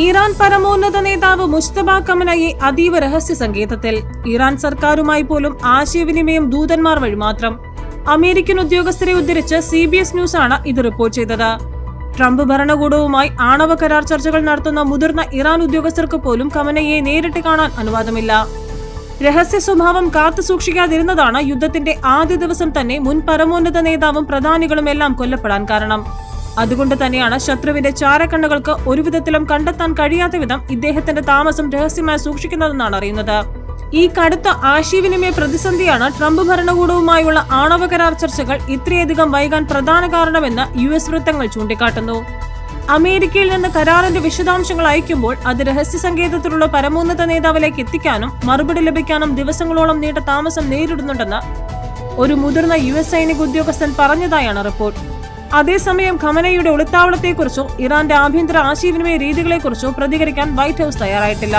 Iran പരമോന്നത നേതാവ് Mojtaba Khamenei അതീവ രഹസ്യ സങ്കേതത്തിൽ. ഇറാൻ സർക്കാരുമായി പോലും ആശയവിനിമയം ദൂതന്മാർ വഴി മാത്രം. അമേരിക്കൻ ഉദ്യോഗസ്ഥരെ ഉദ്ധരിച്ച് CBS ന്യൂസ് ആണ് ഇത് റിപ്പോർട്ട് ചെയ്തത്. ട്രംപ് ഭരണകൂടവുമായി ആണവ കരാർ ചർച്ചകൾ നടത്തുന്ന മുതിർന്ന ഇറാൻ ഉദ്യോഗസ്ഥർക്ക് പോലും ഖമനയെ നേരിട്ട് കാണാൻ അനുവാദമില്ല. രഹസ്യ സ്വഭാവം കാത്തു സൂക്ഷിക്കാതിരുന്നതാണ് യുദ്ധത്തിന്റെ ആദ്യ ദിവസം തന്നെ മുൻ പരമോന്നത നേതാവും പ്രധാനികളും എല്ലാം കൊല്ലപ്പെടാൻ കാരണം. അതുകൊണ്ട് തന്നെയാണ് ശത്രുവിന്റെ ചാരക്കണ്ണുകൾക്ക് ഒരുവിധത്തിലും കണ്ടെത്താൻ കഴിയാത്ത വിധം ഇദ്ദേഹത്തിന്റെ താമസം രഹസ്യമായി സൂക്ഷിക്കുന്നതെന്നാണ് അറിയുന്നത്. ഈ കടുത്ത ആശയവിനിമയ പ്രതിസന്ധിയാണ് ട്രംപ് ഭരണകൂടവുമായുള്ള ആണവ കരാർ ചർച്ചകൾ ഇത്രയധികം വൈകാൻ പ്രധാന കാരണമെന്ന് US വൃത്തങ്ങൾ ചൂണ്ടിക്കാട്ടുന്നു. അമേരിക്കയിൽ നിന്ന് കരാറിന്റെ വിശദാംശങ്ങൾ അയക്കുമ്പോൾ അത് രഹസ്യ സങ്കേതത്തിലുള്ള പരമോന്നത നേതാവിലേക്ക് എത്തിക്കാനും മറുപടി ലഭിക്കാനും ദിവസങ്ങളോളം നീണ്ട താമസം നേരിടുന്നുണ്ടെന്ന് ഒരു മുതിർന്ന US സൈനിക ഉദ്യോഗസ്ഥൻ പറഞ്ഞതായാണ് റിപ്പോർട്ട്. അതേസമയം ഖമനയുടെ ഒളിത്താവളത്തെക്കുറിച്ചോ ഇറാന്റെ ആഭ്യന്തര ആശയവിനിമയ രീതികളെക്കുറിച്ചോ പ്രതികരിക്കാൻ വൈറ്റ് ഹൌസ് തയ്യാറായിട്ടില്ല.